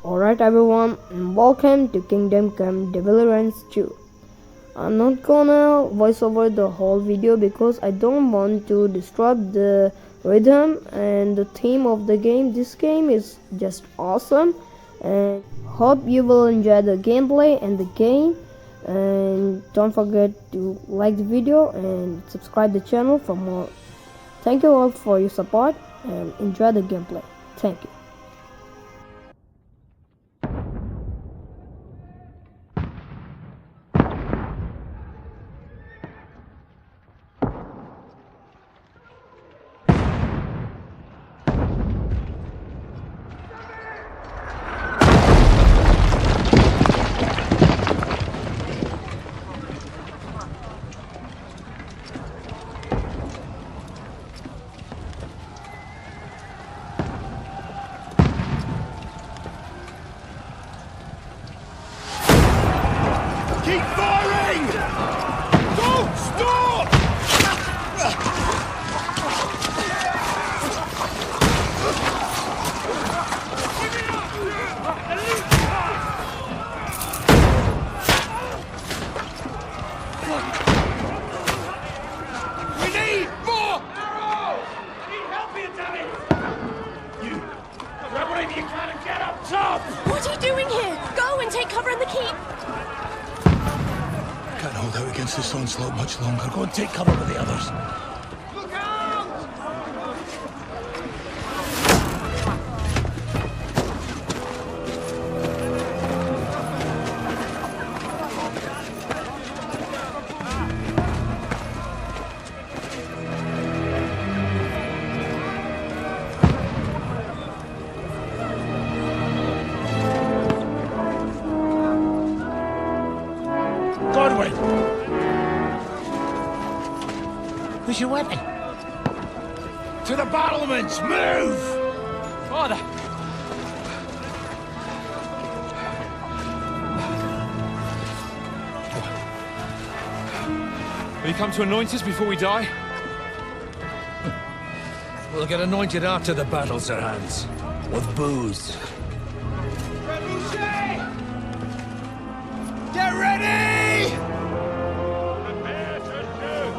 Alright everyone, and welcome to Kingdom Come Deliverance 2. I'm not gonna voice over the whole video because I don't want to disrupt the rhythm and the theme of the game. This game is just awesome and hope you will enjoy the gameplay and the game. And don't forget to like the video and subscribe the channel for more. Thank you all for your support and enjoy the gameplay. Thank you. Keep firing! Don't stop! We need more arrows! I need help here, damn it! You grab whatever you can and get up top! What are you doing here? Go and take cover in the keep! Can't hold out against this onslaught much longer. Go and take cover with the others. Look out! Godwin! Where's your weapon? To the battlements! Move! Father! Will you come to anoint us before we die? We'll get anointed after the battle, Sir Hans. With booze. Get ready! Prepare to shoot!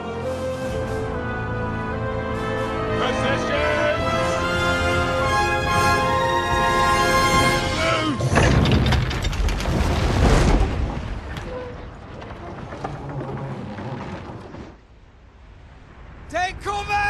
Positions! Take cover!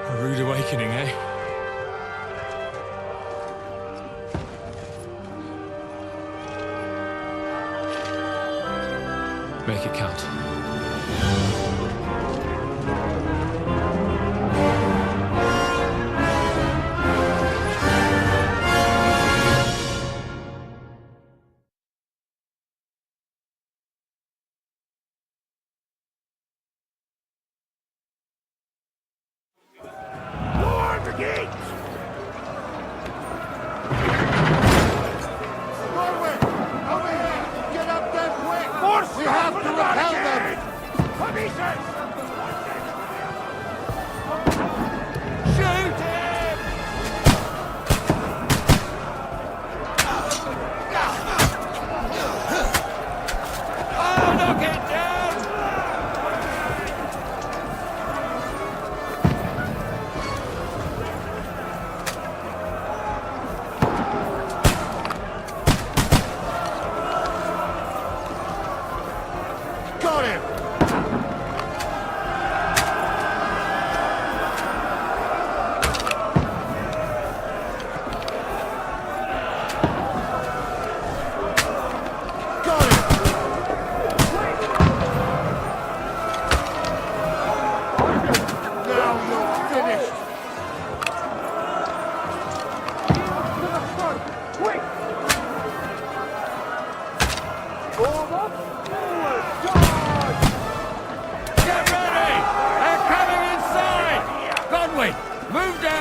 A rude awakening, eh? Make it count. Lord the gate! Get up there quick! We have to repel them!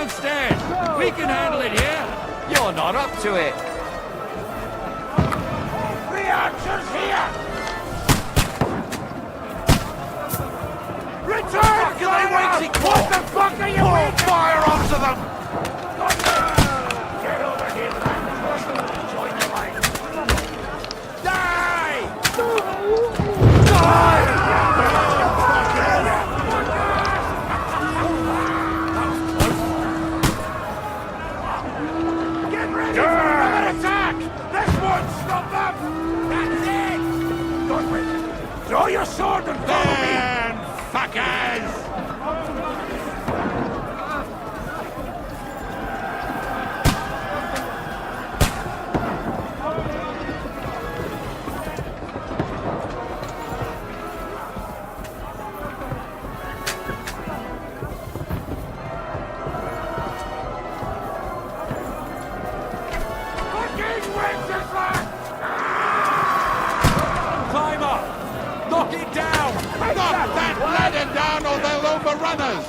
downstairs. We can handle it here. You're not up to it. Three archers here. Return! What the fuck are you waiting? Fire onto them! Get over here, man. Join the line. Die! Die! Get ready for another attack! This won't stop them! That's it! Godwin, draw your sword and follow me! Fuckers! Climb up! Knock it down! Knock that ladder down or they'll overrun us!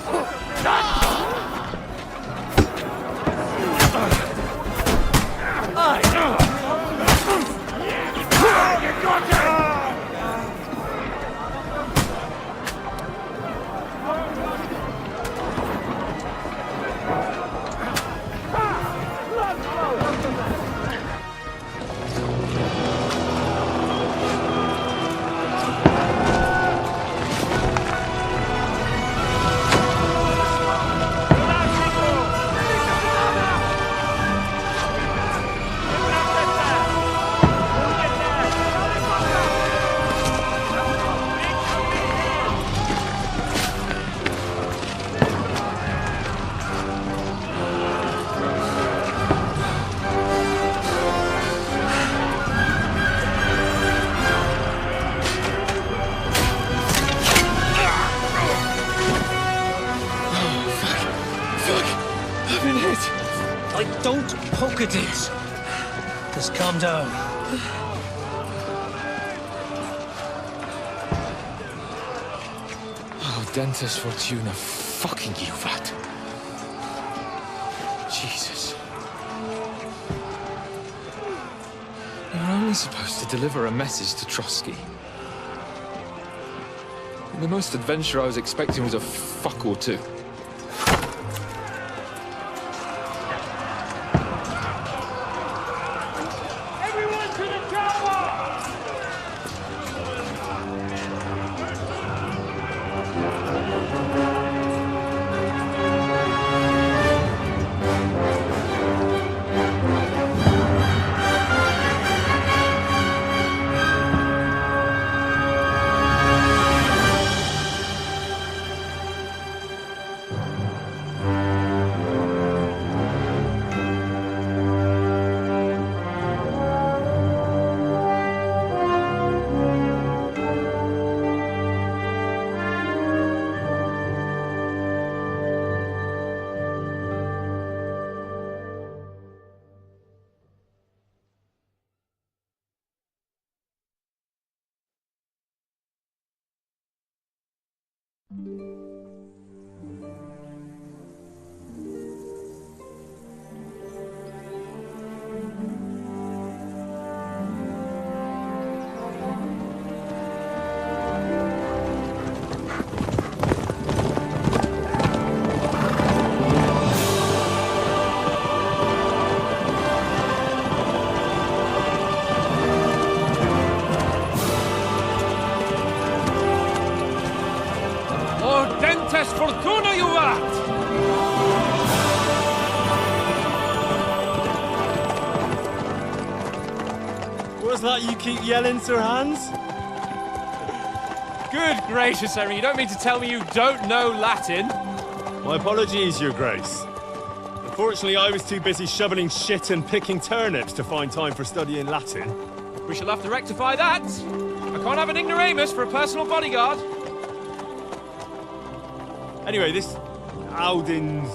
Don't poke at it. Just calm down. Oh, Dentes Fortuna, fucking you, that. Jesus. You're only supposed to deliver a message to Trotsky. And the most adventure I was expecting was a fuck or two. Fortuna, you vat! What's that you keep yelling, Sir Hans? Good gracious, Henry, you don't mean to tell me you don't know Latin? My apologies, Your Grace. Unfortunately, I was too busy shoveling shit and picking turnips to find time for studying Latin. We shall have to rectify that. I can't have an ignoramus for a personal bodyguard. Anyway, this Audens,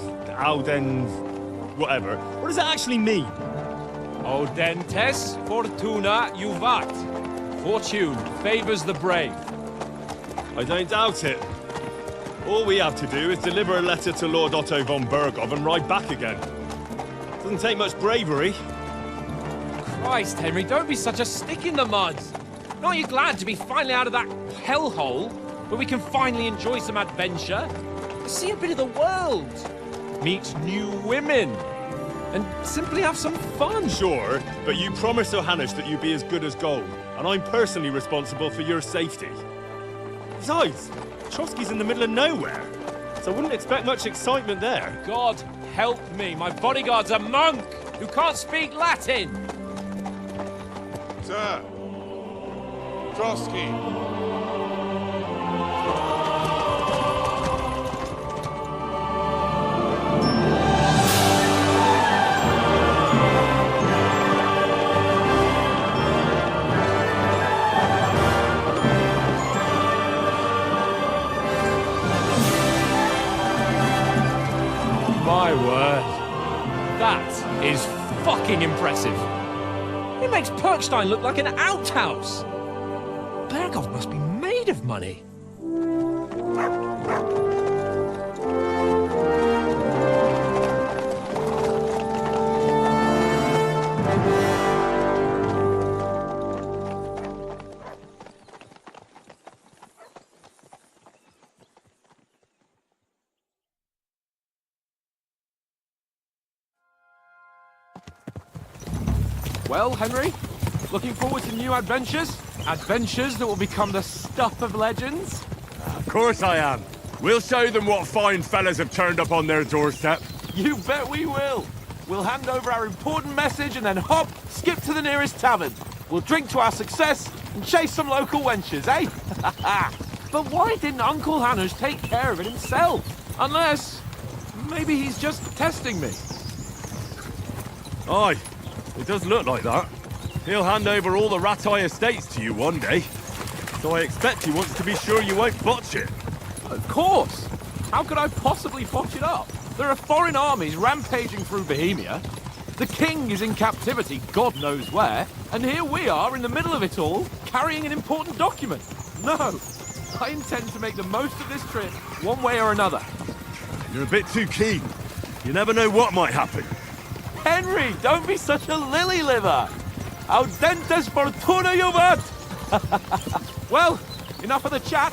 whatever. What does that actually mean? Audentes Fortuna Juvat. Fortune favors the brave. I don't doubt it. All we have to do is deliver a letter to Lord Otto von Berghoff and ride back again. Doesn't take much bravery. Christ, Henry, don't be such a stick in the mud. Aren't you glad to be finally out of that hellhole where we can finally enjoy some adventure? See a bit of the world, meet new women, and simply have some fun. Sure, but you promised Johannes that you'd be as good as gold, and I'm personally responsible for your safety. Besides, Trotsky's in the middle of nowhere, so I wouldn't expect much excitement there. God help me, my bodyguard's a monk who can't speak Latin. Sir. Trotsky. My word. That is fucking impressive. It makes Perkstein look like an outhouse. Berghoff must be made of money. Well, Henry, looking forward to new adventures? Adventures that will become the stuff of legends? Of course I am. We'll show them what fine fellas have turned up on their doorstep. You bet we will. We'll hand over our important message and then hop, skip to the nearest tavern. We'll drink to our success and chase some local wenches, eh? But why didn't Uncle Hanush take care of it himself? Unless, maybe he's just testing me. Aye, it does look like that. He'll hand over all the Ratai estates to you one day. So I expect he wants to be sure you won't botch it. Of course! How could I possibly botch it up? There are foreign armies rampaging through Bohemia. The king is in captivity, God knows where. And here we are in the middle of it all, carrying an important document. No, I intend to make the most of this trip, one way or another. You're a bit too keen. You never know what might happen. Henry, don't be such a lily-liver! Audentes fortuna juvat! Well, enough of the chat.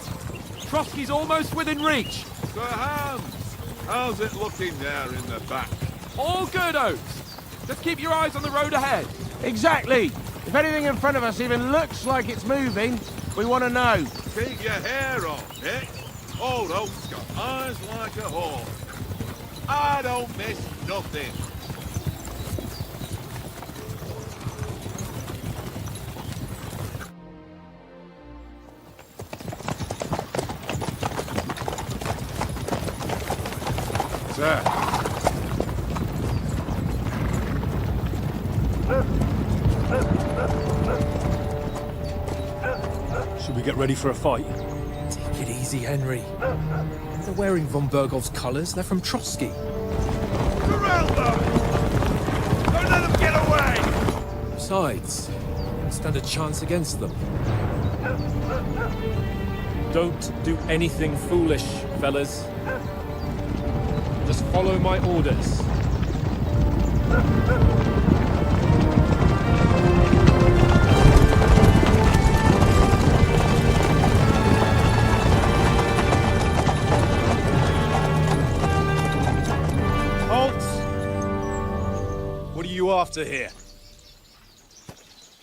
Trotsky's almost within reach. Sir Hans, how's it looking there in the back? All good, Oates. Just keep your eyes on the road ahead. Exactly. If anything in front of us even looks like it's moving, we want to know. Keep your hair on, Nick. Old Oak's got eyes like a hawk. I don't miss nothing. Sir. Should we get ready for a fight? Take it easy, Henry. They're wearing von Berghoff's colours. They're from Trotsky. Corral them! Don't let them get away! Besides, don't stand a chance against them. Don't do anything foolish, fellas. Just follow my orders. Halt! What are you after here?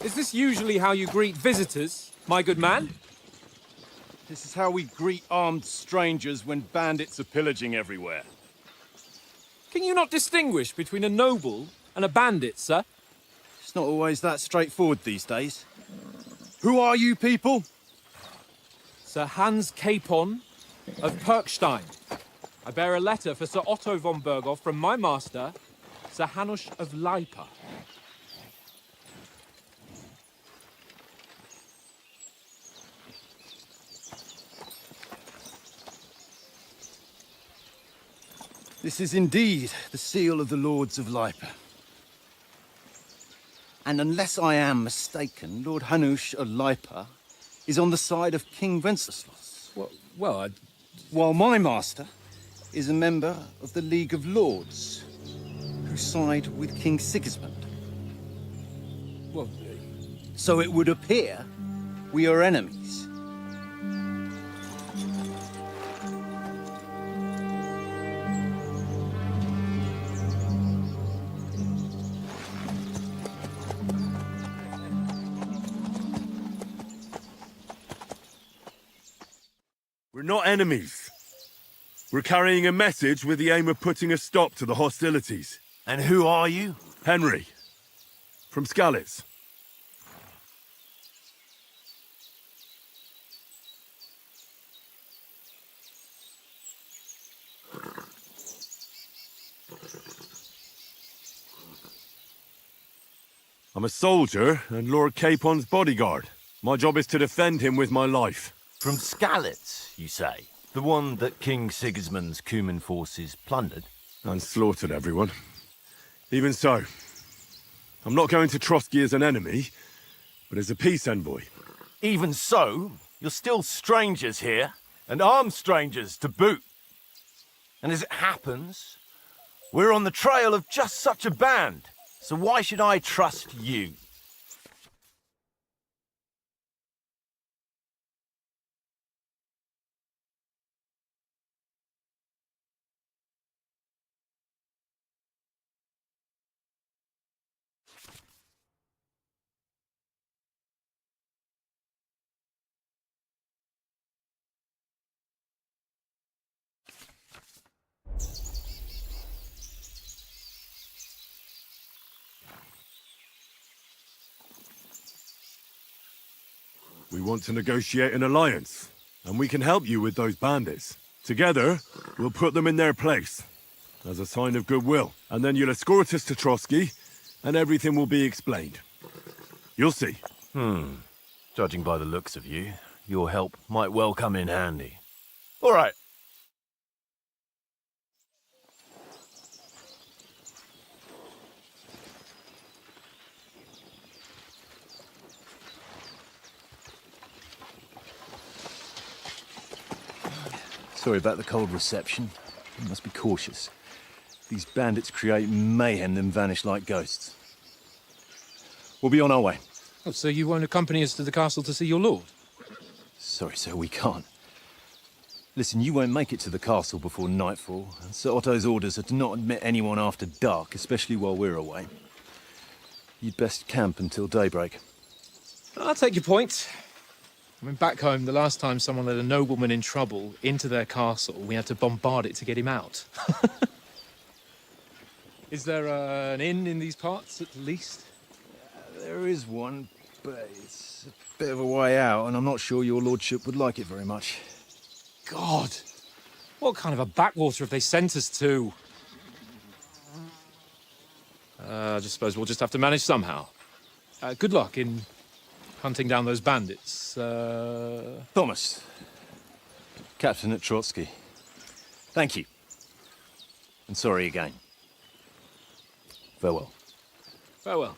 Is this usually how you greet visitors, my good man? This is how we greet armed strangers when bandits are pillaging everywhere. Can you not distinguish between a noble and a bandit, sir? It's not always that straightforward these days. Who are you people? Sir Hans Capon of Perkstein. I bear a letter for Sir Otto von Berghoff from my master, Sir Hanush of Lipa. This is indeed the seal of the Lords of Lipa. And unless I am mistaken, Lord Hanush of Lipa is on the side of King Wenceslas. Well, while my master is a member of the League of Lords, who side with King Sigismund. Well, So it would appear we are enemies. We're not enemies. We're carrying a message with the aim of putting a stop to the hostilities. And who are you? Henry, from Skalitz. I'm a soldier and Lord Capon's bodyguard. My job is to defend him with my life. From Skalitz, you say? The one that King Sigismund's Cuman forces plundered? And slaughtered everyone. Even so, I'm not going to Trotsky as an enemy, but as a peace envoy. Even so, you're still strangers here, and armed strangers to boot. And as it happens, we're on the trail of just such a band. So why should I trust you? We want to negotiate an alliance, and we can help you with those bandits. Together, we'll put them in their place, as a sign of goodwill. And then you'll escort us to Trotsky, and everything will be explained. You'll see. Judging by the looks of you, your help might well come in handy. All right. Sorry about the cold reception. You must be cautious. These bandits create mayhem, then vanish like ghosts. We'll be on our way. oh, so you won't accompany us to the castle to see your lord? Sorry, sir, we can't. Listen, you won't make it to the castle before nightfall, and Sir Otto's orders are to not admit anyone after dark, especially while we're away. You'd best camp until daybreak. I'll take your point. I mean, back home, the last time someone let a nobleman in trouble into their castle, we had to bombard it to get him out. Is there an inn in these parts, at least? There is one, but it's a bit of a way out, and I'm not sure your lordship would like it very much. God! What kind of a backwater have they sent us to? I just suppose we'll just have to manage somehow. Good luck in hunting down those bandits. Thomas, captain at Trotsky. Thank you. And sorry again. Farewell. Farewell.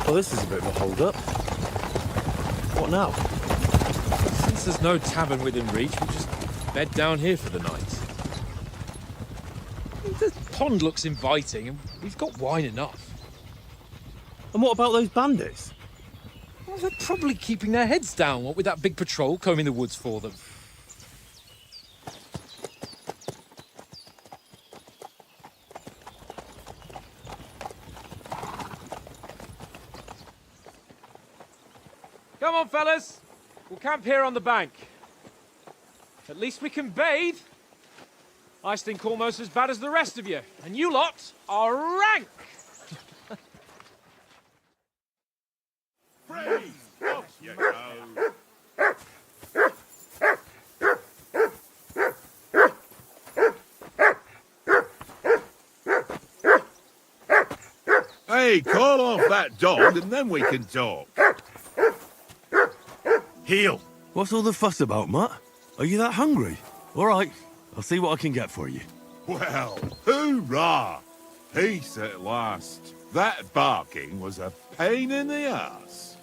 Well, this is a bit of a hold-up. What now? Since there's no tavern within reach, we'll just bed down here for the night. The pond looks inviting, and we've got wine enough. And what about those bandits? Well, they're probably keeping their heads down, what with that big patrol combing the woods for them. Come on, fellas. We'll camp here on the bank. At least we can bathe. I stink almost as bad as the rest of you, and you lot are rank. Freeze! Off you go! Hey, call off that dog and then we can talk. Heel! What's all the fuss about, Mutt? Are you that hungry? All right, I'll see what I can get for you. Well, hoorah! Peace at last. That barking was a pain in the ass.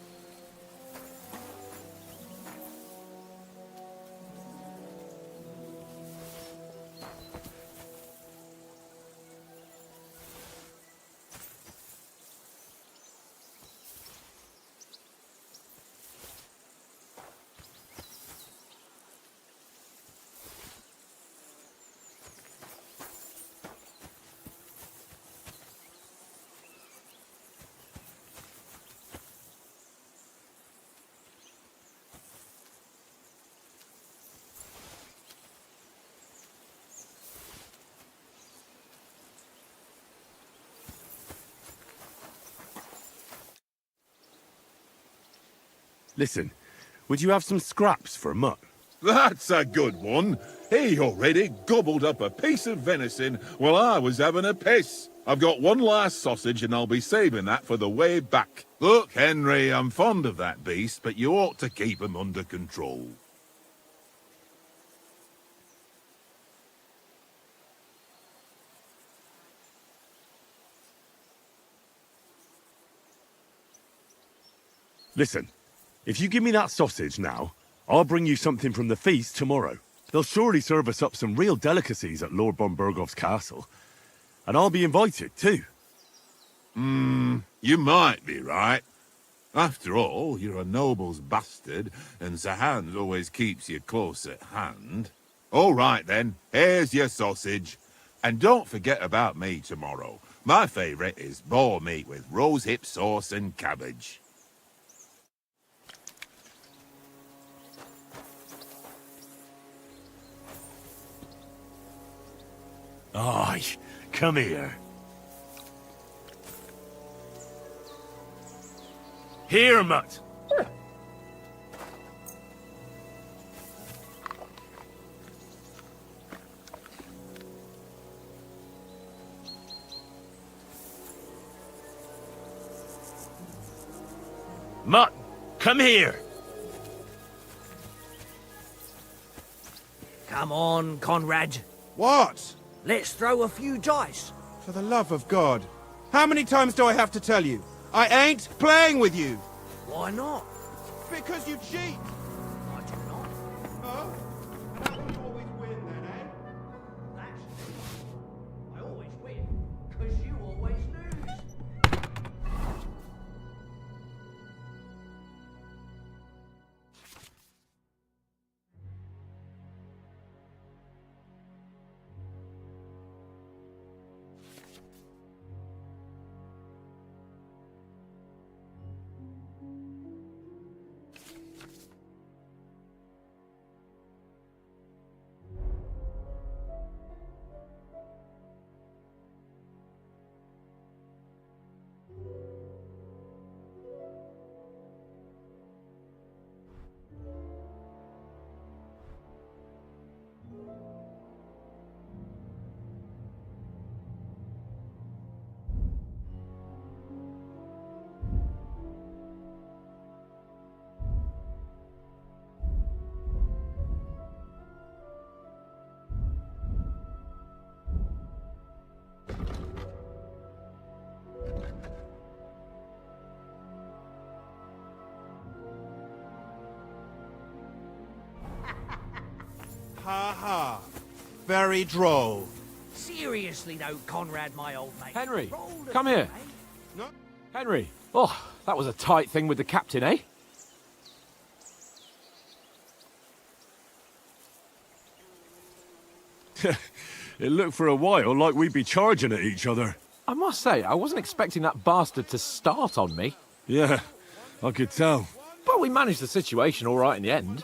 Listen, would you have some scraps for Mutt? That's a good one. He already gobbled up a piece of venison while I was having a piss. I've got one last sausage and I'll be saving that for the way back. Look, Henry, I'm fond of that beast, but you ought to keep him under control. Listen, if you give me that sausage now, I'll bring you something from the feast tomorrow. They'll surely serve us up some real delicacies at Lord von Bergov's castle. And I'll be invited, too. You might be right. After all, you're a noble's bastard, and Sir Hans always keeps you close at hand. All right, then. Here's your sausage. And don't forget about me tomorrow. My favourite is boar meat with rosehip sauce and cabbage. Aye, come here. Here, Mutt. Mutt, come here. Come on, Conrad. What? Let's throw a few dice. For the love of God. How many times do I have to tell you? I ain't playing with you. Why not? Because you cheat. I do not. Oh? And how come you always win then, eh? That's true. I always win, because you always lose. Ha ha. Very droll. Seriously though, Conrad, my old mate. Henry, roll the come here. thing, eh? No? Henry. Oh, that was a tight thing with the captain, eh? It looked for a while like we'd be charging at each other. I must say, I wasn't expecting that bastard to start on me. Yeah, I could tell. But we managed the situation all right in the end.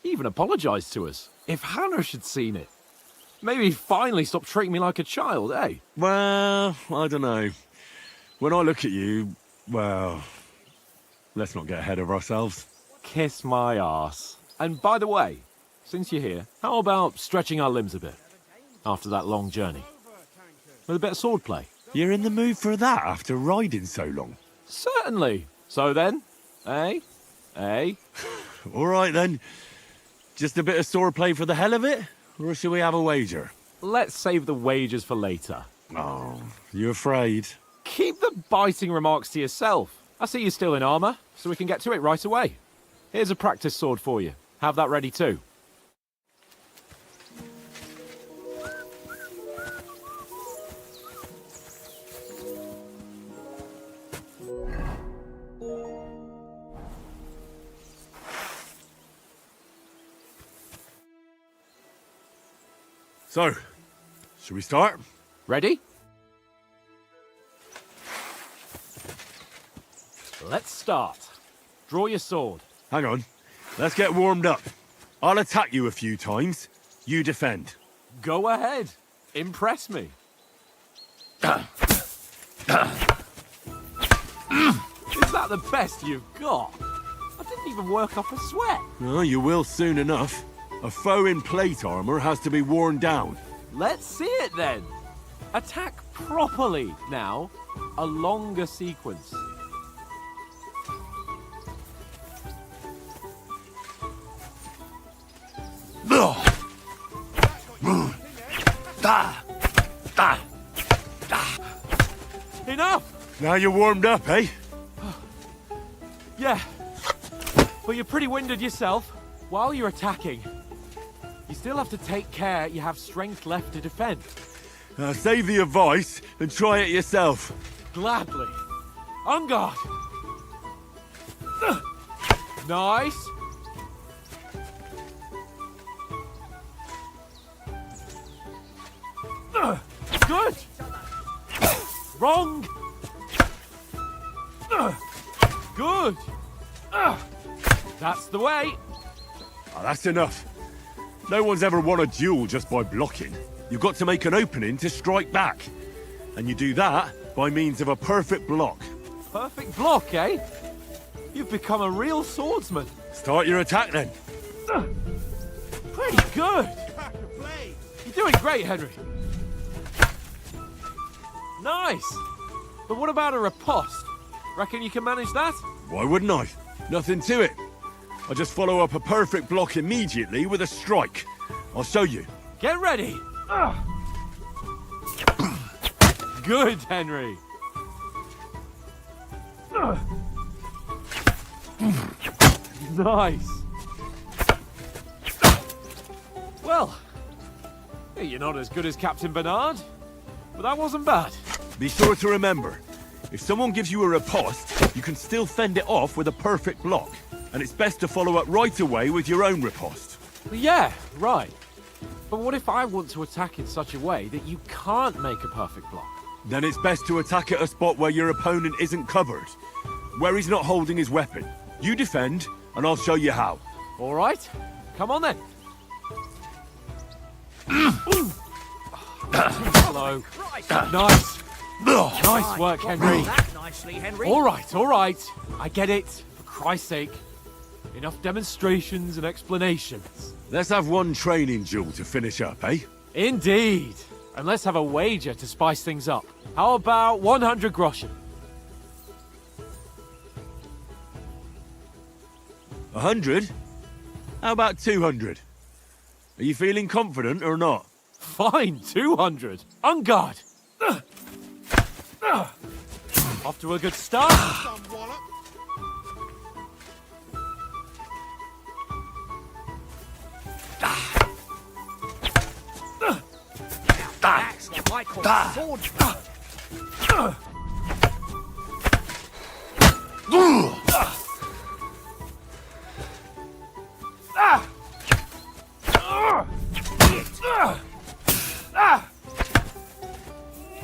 He even apologised to us. If Hannah had seen it. Maybe he'd finally stop treating me like a child, eh? Well, I don't know. When I look at you, well, let's not get ahead of ourselves. Kiss my arse. And by the way, since you're here, how about stretching our limbs a bit? After that long journey. With a bit of swordplay. You're in the mood for that after riding so long? Certainly. So then, eh? Eh? All right then. Just a bit of swordplay for the hell of it? Or shall we have a wager? Let's save the wagers for later. Oh, You afraid? Keep the biting remarks to yourself. I see you're still in armor, so we can get to it right away. Here's a practice sword for you. Have that ready too. So, should we start? Ready? Let's start. Draw your sword. Hang on. Let's get warmed up. I'll attack you a few times. You defend. Go ahead. Impress me. Is that the best you've got? I didn't even work up a sweat. Oh, you will soon enough. A foe in plate armor has to be worn down. Let's see it then. Attack properly now. A longer sequence. Enough! Now you're warmed up, eh? Yeah. But you're pretty winded yourself. While you're attacking, you still have to take care you have strength left to defend. Save the advice and try it yourself. Gladly. On guard. Nice. Good. Wrong. Good. That's the way. Oh, that's enough. No one's ever won a duel just by blocking. You've got to make an opening to strike back. And you do that by means of a perfect block. Perfect block, eh? You've become a real swordsman. Start your attack then. Pretty good. You're doing great, Henry. Nice. But what about a riposte? Reckon you can manage that? Why wouldn't I? Nothing to it. I just follow up a perfect block immediately with a strike. I'll show you. Get ready. Good, Henry. Nice. Well, you're not as good as Captain Bernard, but that wasn't bad. Be sure to remember, if someone gives you a riposte, you can still fend it off with a perfect block. And it's best to follow up right away with your own riposte. Yeah, right. But what if I want to attack in such a way that you can't make a perfect block? Then it's best to attack at a spot where your opponent isn't covered, where he's not holding his weapon. You defend, and I'll show you how. All right, come on then. Slow. Nice. Nice work, Henry. That nicely, Henry. All right. I get it. For Christ's sake. Enough demonstrations and explanations. Let's have one training duel to finish up, eh? Indeed. And let's have a wager to spice things up. How about 100 groschen? 100? How about 200? Are you feeling confident or not? Fine, 200. On guard. Off to a good start. That's what I call sword.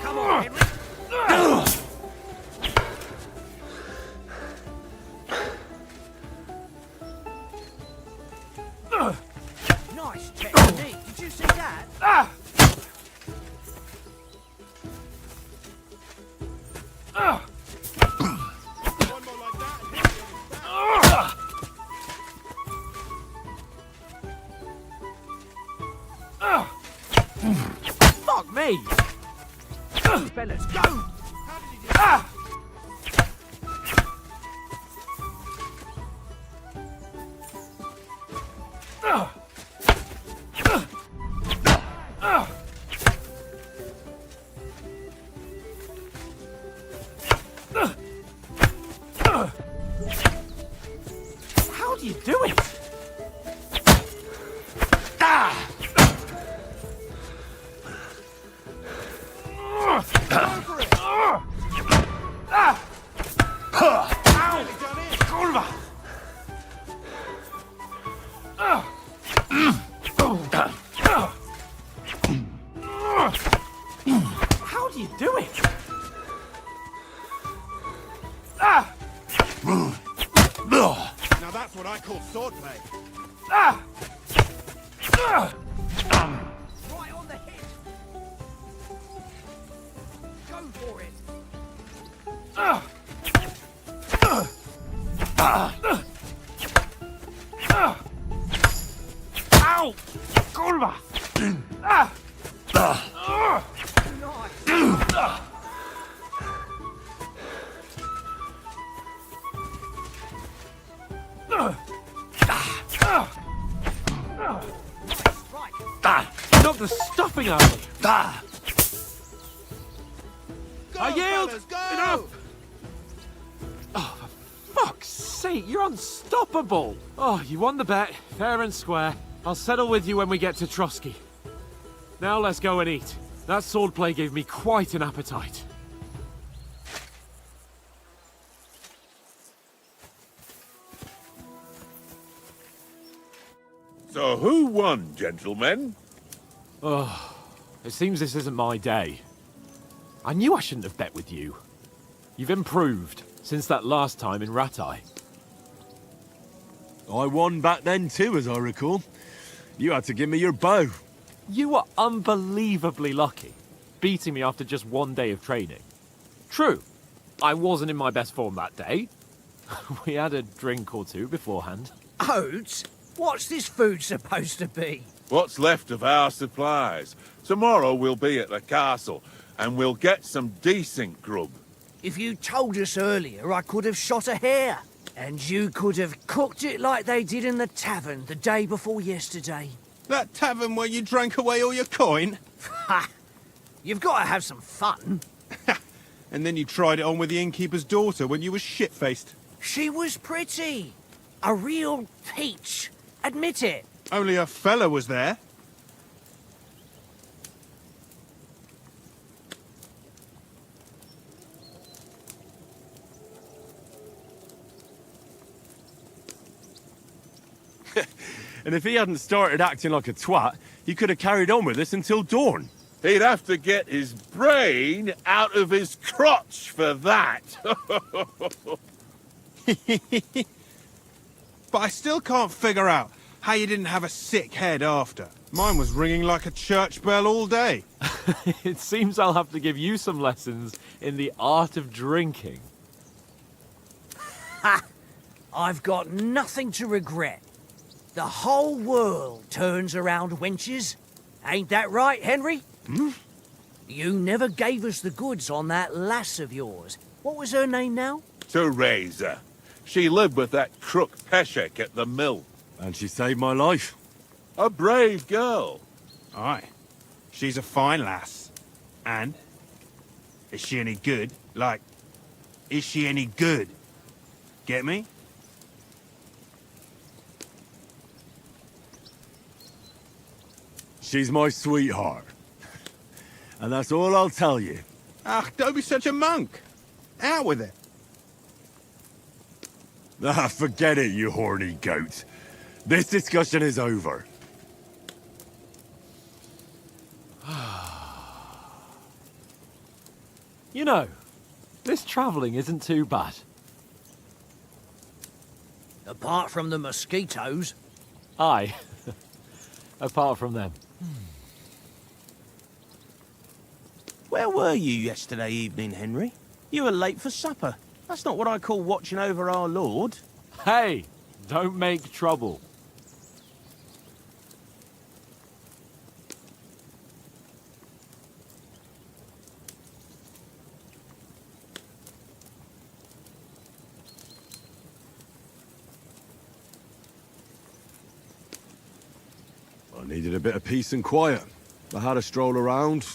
Come on, Henry. Nice technique. Did you see that? Fuck me. Fellas, go! Knock the stuffing out of it. I yield! Enough! Oh, for fuck's sake, you're unstoppable! Oh, you won the bet, fair and square. I'll settle with you when we get to Trotsky. Now let's go and eat. That swordplay gave me quite an appetite. So who won, gentlemen? Oh, it seems this isn't my day. I knew I shouldn't have bet with you. You've improved since that last time in Ratai. I won back then too, as I recall. You had to give me your bow. You were unbelievably lucky, beating me after just one day of training. True, I wasn't in my best form that day. We had a drink or two beforehand. Oats? What's this food supposed to be? What's left of our supplies. Tomorrow we'll be at the castle, and we'll get some decent grub. If you told us earlier, I could have shot a hare. And you could have cooked it like they did in the tavern the day before yesterday. That tavern where you drank away all your coin? Ha! You've got to have some fun. And then you tried it on with the innkeeper's daughter when you were shit-faced. She was pretty. A real peach. Admit it. Only a fella was there. And if he hadn't started acting like a twat, he could have carried on with us until dawn. He'd have to get his brain out of his crotch for that. But I still can't figure out how you didn't have a sick head after. Mine was ringing like a church bell all day. It seems I'll have to give you some lessons in the art of drinking. Ha! I've got nothing to regret. The whole world turns around wenches. Ain't that right, Henry? Hmm? You never gave us the goods on that lass of yours. What was her name now? Teresa. She lived with that crook Peshek at the mill. And she saved my life. A brave girl. Aye. She's a fine lass. And? Is she any good? Like, is she any good? Get me? She's my sweetheart. And that's all I'll tell you. Ah, don't be such a monk. Out with it. Ah, forget it, you horny goat. This discussion is over. You know, this travelling isn't too bad. Apart from the mosquitoes. Aye. Apart from them. Where were you yesterday evening, Henry? You were late for supper. That's not what I call watching over our Lord. Hey, don't make trouble. I needed a bit of peace and quiet. I had a stroll around,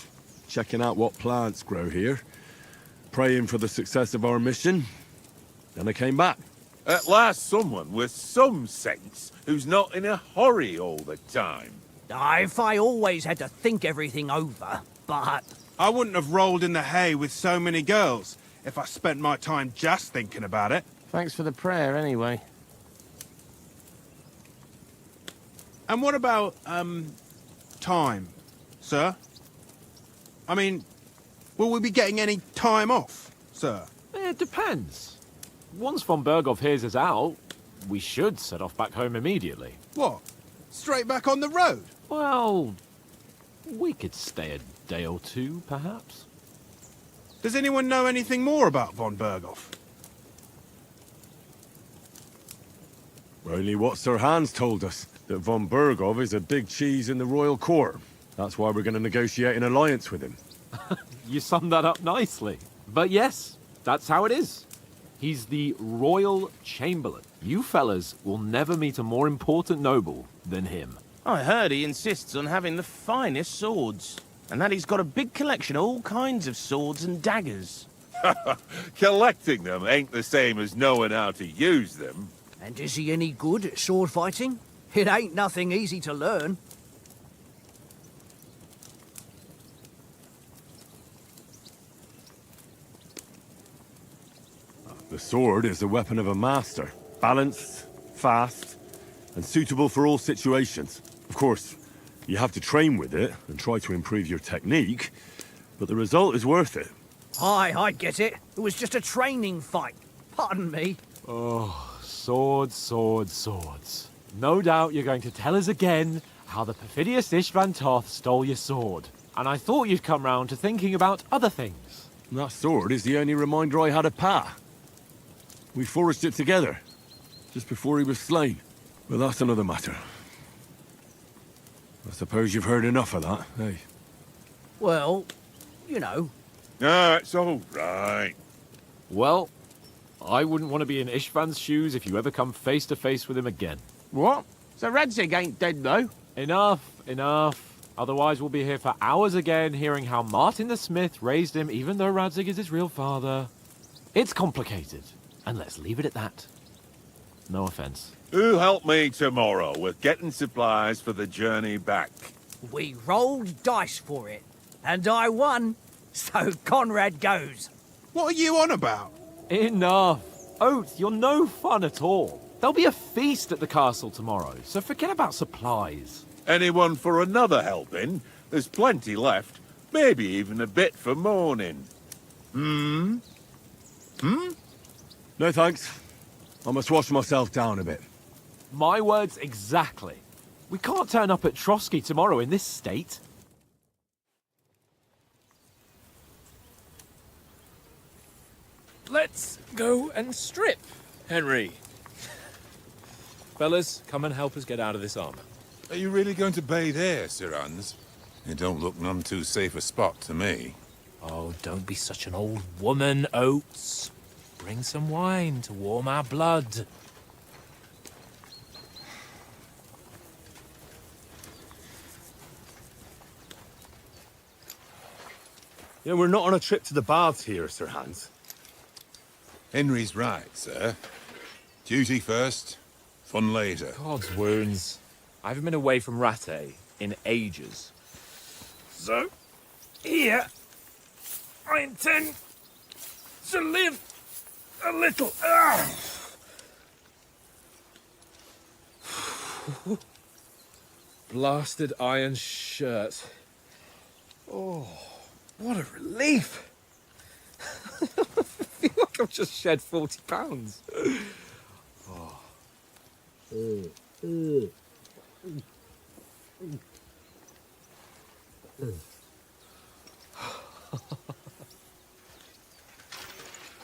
checking out what plants grow here, praying for the success of our mission. Then I came back. At last someone with some sense who's not in a hurry all the time. If I always had to think everything over, but... I wouldn't have rolled in the hay with so many girls if I spent my time just thinking about it. Thanks for the prayer, anyway. And what about, time, sir? I mean, will we be getting any time off, sir? It depends. Once von Berghoff hears us out, we should set off back home immediately. What? Straight back on the road? Well, we could stay a day or two, perhaps. Does anyone know anything more about von Berghoff? Only what Sir Hans told us, that von Berghoff is a big cheese in the royal court. That's why we're going to negotiate an alliance with him. You summed that up nicely. But yes, that's how it is. He's the Royal Chamberlain. You fellas will never meet a more important noble than him. I heard he insists on having the finest swords, and that he's got a big collection of all kinds of swords and daggers. Collecting them ain't the same as knowing how to use them. And is he any good at sword fighting? It ain't nothing easy to learn. The sword is the weapon of a master. Balanced, fast, and suitable for all situations. Of course, you have to train with it and try to improve your technique, but the result is worth it. Aye, I get it. It was just a training fight. Pardon me. Oh, swords, swords, swords. No doubt you're going to tell us again how the perfidious Istvan Toth stole your sword. And I thought you'd come round to thinking about other things. That sword is the only reminder I had of Pa. We forged it together, just before he was slain. But that's another matter. I suppose you've heard enough of that, eh? Well, you know. No, it's all right. Well, I wouldn't want to be in Istvan's shoes if you ever come face to face with him again. What? So Radzig ain't dead, though? Enough, enough. Otherwise we'll be here for hours again hearing how Martin the Smith raised him even though Radzig is his real father. It's complicated, and let's leave it at that. No offense. Who'll help me tomorrow with getting supplies for the journey back? We rolled dice for it, and I won. So Conrad goes. What are you on about? Enough. Oath, you're no fun at all. There'll be a feast at the castle tomorrow, so forget about supplies. Anyone for another helping? There's plenty left. Maybe even a bit for morning. No thanks. I must wash myself down a bit. My words exactly. We can't turn up at Trotsky tomorrow in this state. Let's go and strip, Henry. Fellas, come and help us get out of this armor. Are you really going to bathe here, Sir Hans? It don't look none too safe a spot to me. Oh, don't be such an old woman, Oates. Bring some wine to warm our blood. Yeah, we're not on a trip to the baths here, Sir Hans. Henry's right, sir. Duty first, fun later. God's wounds. I haven't been away from Rattay in ages. So, here, I intend to live a little. Blasted iron shirt. Oh, what a relief. I feel like I've just shed 40 pounds.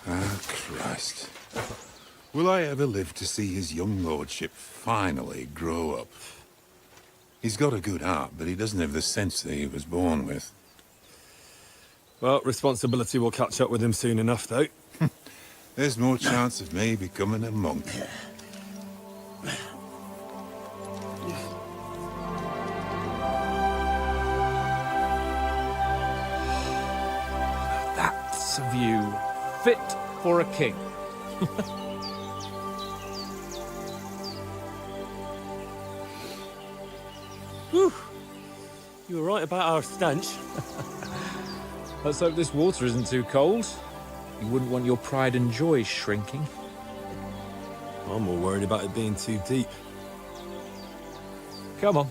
Ah, Christ. Will I ever live to see his young lordship finally grow up? He's got a good heart, but he doesn't have the sense that he was born with. Well, responsibility will catch up with him soon enough, though. There's more chance of me becoming a monk. That's a view fit for a king. Whew. You were right about our stench. Let's hope this water isn't too cold. You wouldn't want your pride and joy shrinking. I'm more worried about it being too deep. Come on.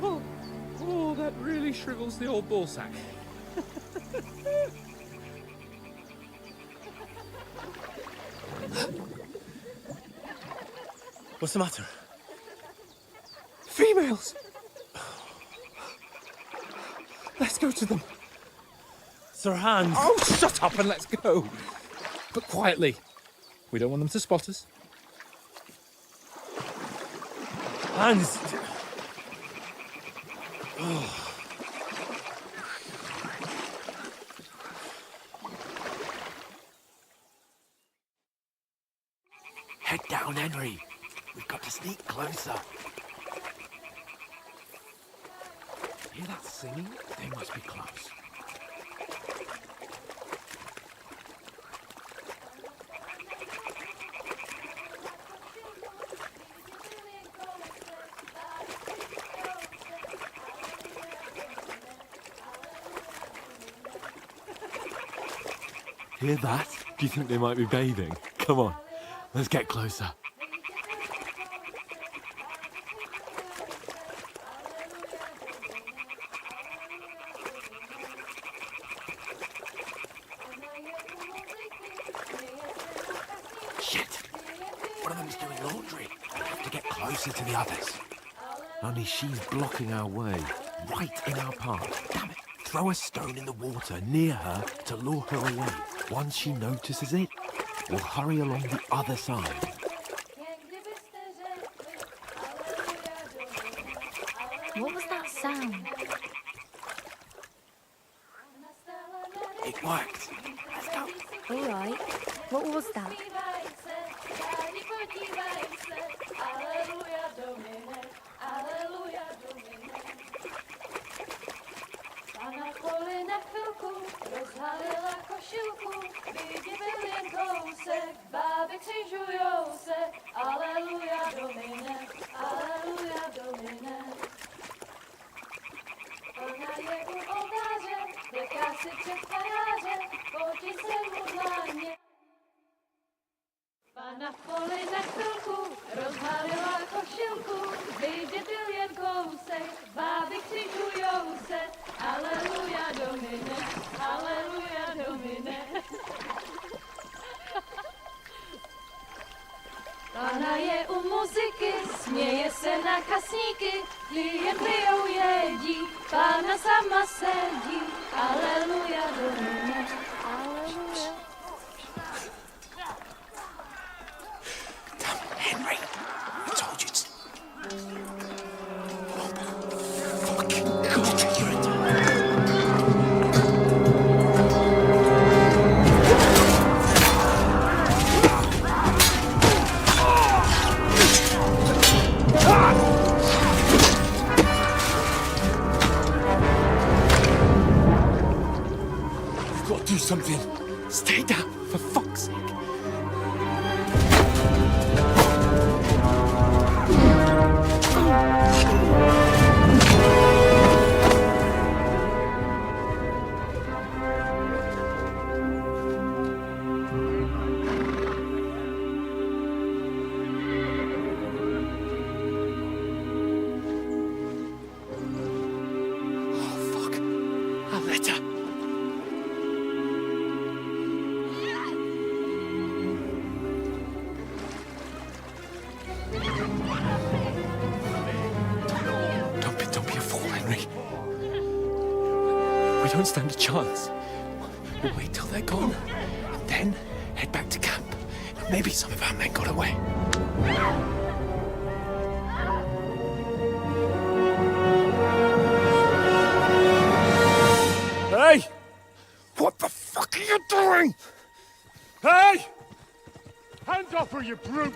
Oh, that really shrivels the old ballsack. What's the matter? Females! Let's go to them. Sir Hans. Oh, shut up and let's go. But quietly. We don't want them to spot us. Hans! Head down, Henry. We've got to sneak closer. Hear that singing? They must be close. Hear that? Do you think they might be bathing? Come on, let's get closer. Shit! One of them's doing laundry. We have to get closer to the others. Only she's blocking our way, right in our path. Damn it! Throw a stone in the water near her to lure her away. Once she notices it, we'll hurry along the other side. What was that sound? It worked. Let's go. All right. What was that? Pana v poli na chvilku rozhalila košilku, vydětil jen kousek, báby křižujou se, aleluja domine, aleluja domine. Pana je u muziky, směje se na kasníky, jen pijou jedí, Pána sama sedí, aleluja domine, aleluja. Henry, I told you to... We've got to do something. Stay down, for fuck's sake. We don't stand a chance. We'll wait till they're gone, and then head back to camp. Maybe some of our men got away. Hey! What the fuck are you doing? Hey! Hands off her, you brute!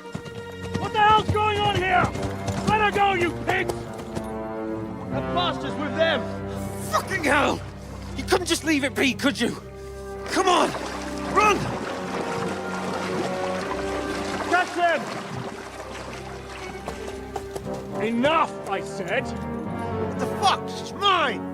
What the hell's going on here? Let her go, you pigs! That bastard's with them! Fucking hell! You couldn't just leave it be, could you? Come on! Run! Catch them! Enough, I said! What the fuck? She's mine!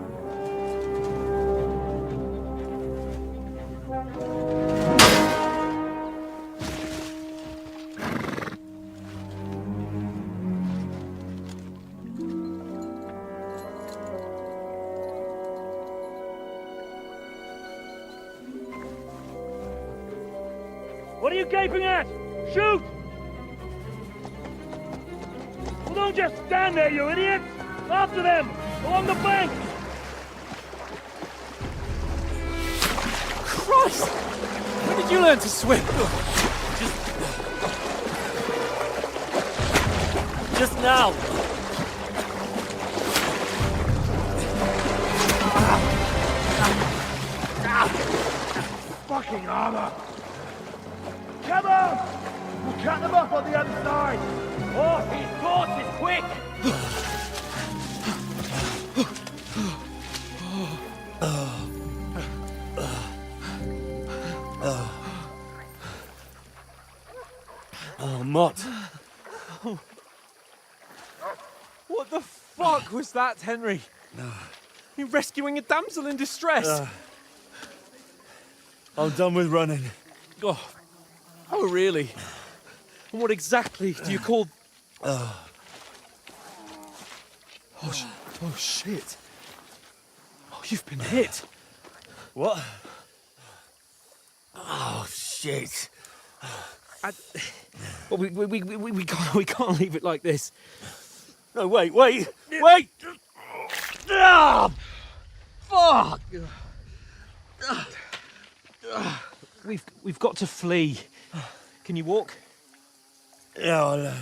What are you gaping at? Shoot! Well, don't just stand there, you idiots! After them! Along the bank! Christ! When did you learn to swim? Just now! fucking armor! Come on! We'll cut them off on the other side! Oh, his horses, quick! Oh, Mutt. What the fuck was that, Henry? You rescuing a damsel in distress? I'm done with running. Oh, really? And what exactly do you call... Oh, shit. Oh, you've been hit. What? Oh, shit. Well, we can't leave it like this. No, wait! Ah! Fuck! We've got to flee. Can you walk? Yeah,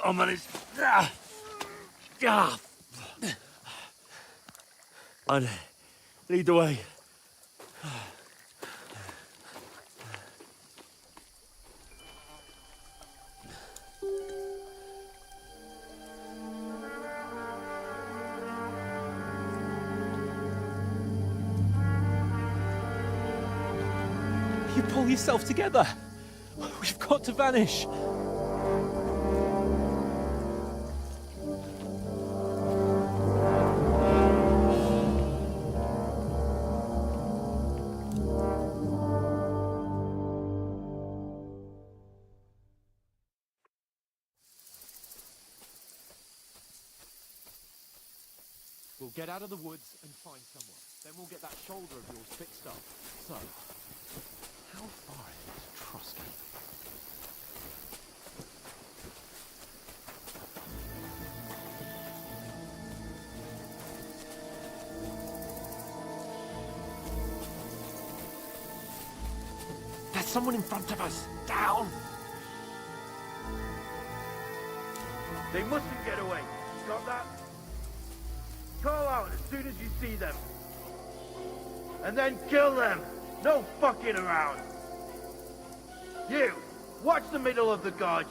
I'll manage. And lead the way. You pull yourself together. We've got to vanish. We'll get out of the woods and find someone. Then we'll get that shoulder of yours fixed up. So, how far is it to Trotsky? There's someone in front of us! Down! They mustn't get away. Got that? Call out as soon as you see them. And then kill them. No fucking around. You, watch the middle of the gorge.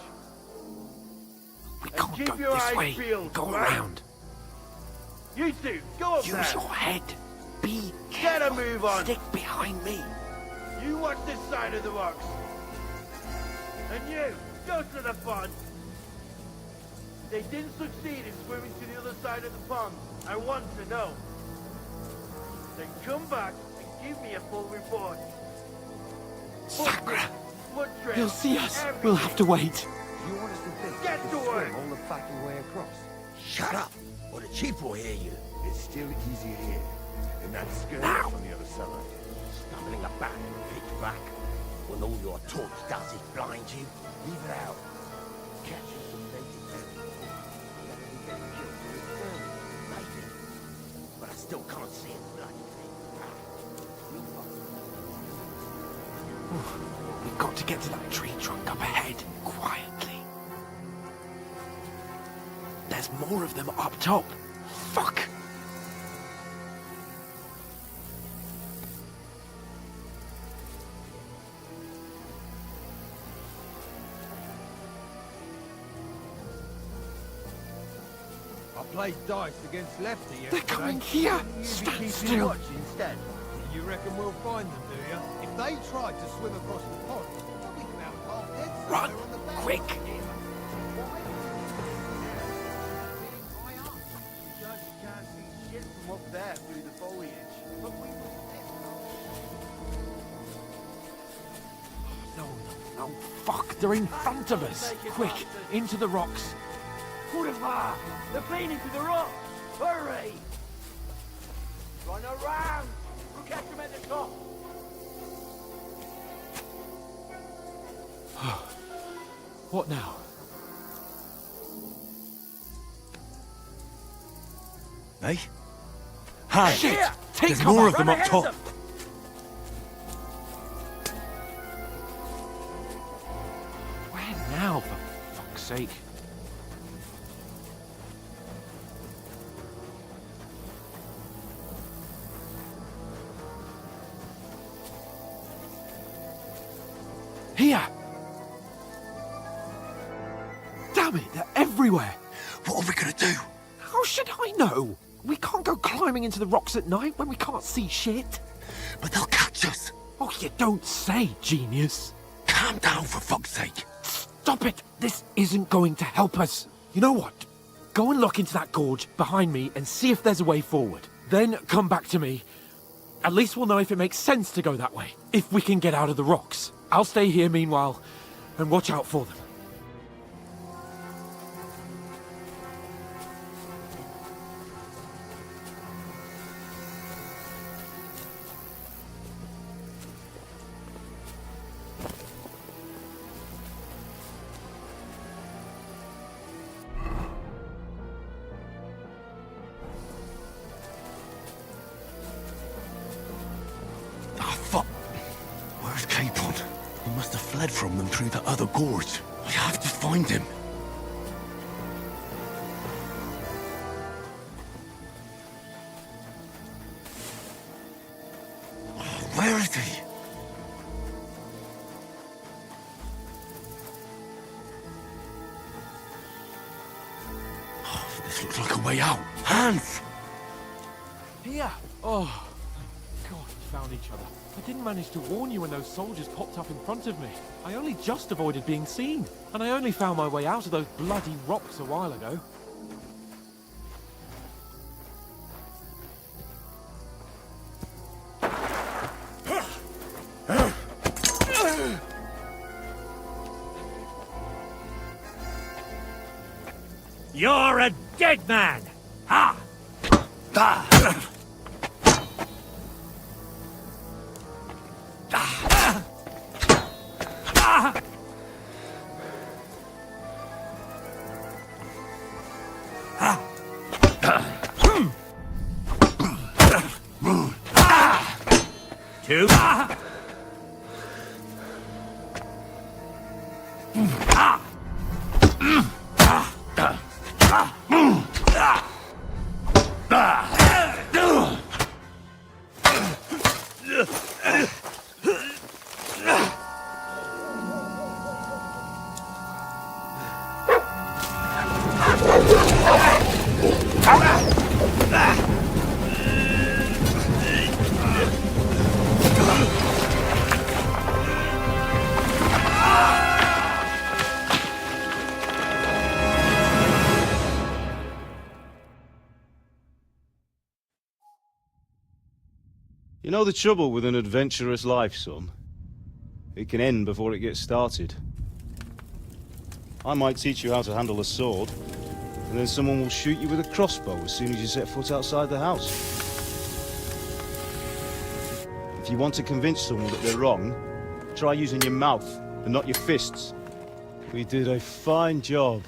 We And can't keep go your this eyes way. peeled, Go right? around. You two, go up there. Use your head. Be Get a careful. move on. Stick behind me. You watch this side of the rocks. And you, go to the pond. They didn't succeed in swimming to the other side of the pond. I want to know. Then come back and give me a full report. Sakura! Blood trail, He'll see us. everything. We'll have to wait. You want us to think Get you to can work. swim all the fucking way across? Shut up, or the chief will hear you. It's still easier here. And that's Skalitz Now. on the other side. Stumbling about in the pitch black. When all your torch does is blind you. Leave it out. Catch us some native men. We get killed to return. Maybe. But I still can't see a bloody thing. We've got to get to that tree trunk up ahead, quietly. There's more of them up top. Fuck! I played dice against Lefty yesterday. They're coming here! You Stand keep still! watch instead. You reckon we'll find them, do you? If they tried to swim across the pond, then we can have half dead Run! somewhere on the back. Quick! Judge can't see shit from up there through the foliage. But we will No, fuck! They're in front of us! Quick! Into the rocks! Kurva! They're playing into the rock! Hurry! Run around! We'll catch them at the top! What now? Eh? Hans! Shit! Take There's cover! more of Run them up ahead top. them. Where now, for fuck's sake? Damn it, they're everywhere. What are we gonna do? How should I know? We can't go climbing into the rocks at night when we can't see shit. But they'll catch us. Oh, you don't say, genius. Calm down, for fuck's sake. Stop it. This isn't going to help us. You know what? Go and look into that gorge behind me and see if there's a way forward. Then come back to me. At least we'll know if it makes sense to go that way. If we can get out of the rocks. I'll stay here meanwhile and watch out for them. Where's Capon? He must have fled from them through the other gorge. I have to find him. Where is he? Oh, this looks like a way out. Hans! Here! Oh, God, we found each other. I didn't manage to warn you when those soldiers popped up in front of me. I only just avoided being seen. And I only found my way out of those bloody rocks a while ago. You're a dead man! Ha! Two. You know the trouble with an adventurous life, son? It can end before it gets started. I might teach you how to handle a sword, and then someone will shoot you with a crossbow as soon as you set foot outside the house. If you want to convince someone that they're wrong, try using your mouth and not your fists. We did a fine job.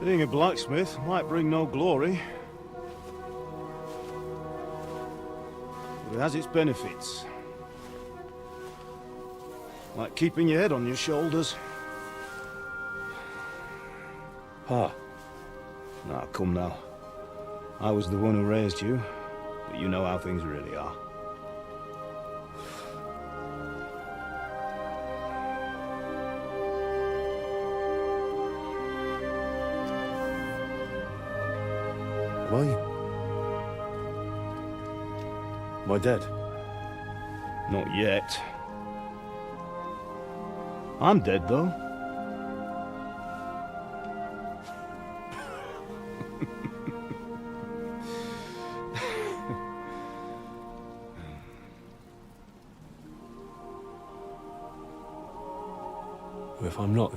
Being a blacksmith might bring no glory, but it has its benefits. Like keeping your head on your shoulders. Ah. Now, come now. I was the one who raised you, but you know how things really are. Am I dead? Not yet. I'm dead, though. If I'm not,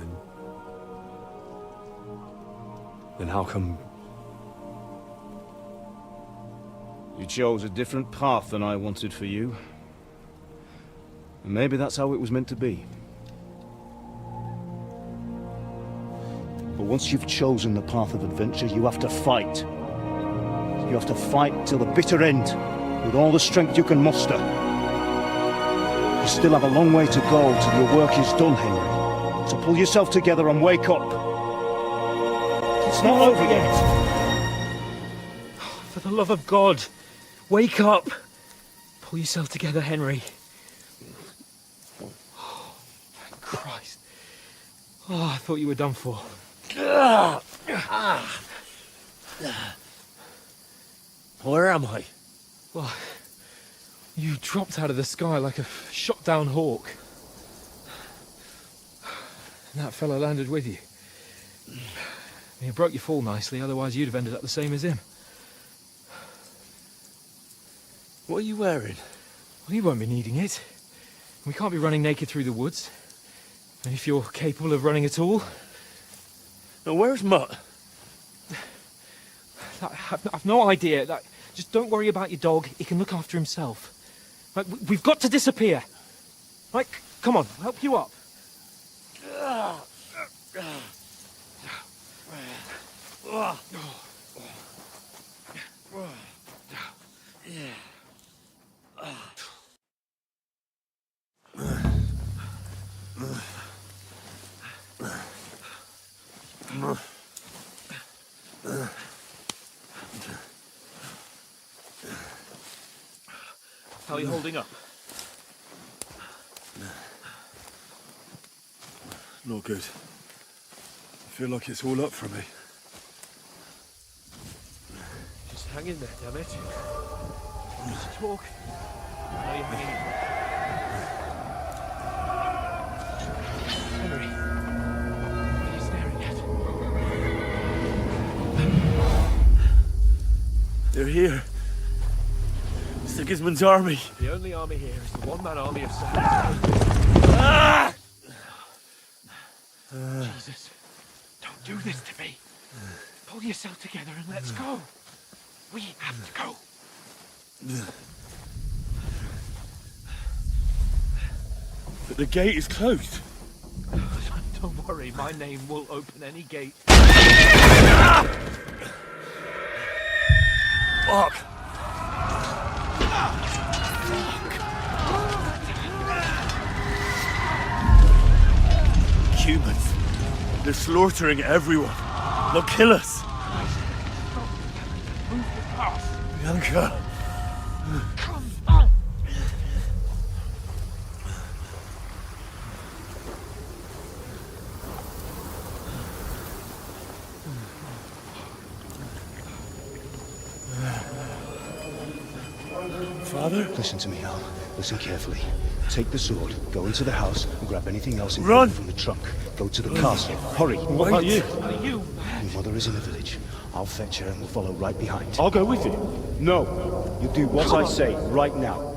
then how come... You chose a different path than I wanted for you. And maybe that's how it was meant to be. But once you've chosen the path of adventure, you have to fight. You have to fight till the bitter end. with all the strength you can muster. You still have a long way to go till your work is done, Henry. So pull yourself together and wake up. It's not over yet. For the love of God, wake up. Pull yourself together, Henry. Oh, thank Christ. Oh, I thought you were done for. Where am I? Well, you dropped out of the sky like a shot-down hawk. And that fella landed with you. He broke your fall nicely, otherwise you'd have ended up the same as him. What are you wearing? Well, you won't be needing it. We can't be running naked through the woods. And if you're capable of running at all... Now, where's Mutt? I've no idea. Just don't worry about your dog. He can look after himself. Right, we've got to disappear. Right, come on, I'll help you up. How are you holding up? Not good. I feel like it's all up for me. Just hang in there, damn it. Just talk. How are you hanging in? Henry, what are you staring at? They're here. Sigismund's army. The only army here is the one-man army of Sahel. Ah! Jesus, don't do this to me. Pull yourself together and let's go. We have to go. But the gate is closed. Don't worry, my name will open any gate. Fuck. Humans. They're slaughtering everyone. They'll kill us. Move the path. Bianca. Come on. Father? Listen to me now. Listen carefully. Take the sword, go into the house, and grab anything else Run! important from the trunk. Go to the castle. Hurry. What about you? What are you? Your mother is in the village. I'll fetch her and we'll follow right behind. I'll go with you. No. You do what I say right now.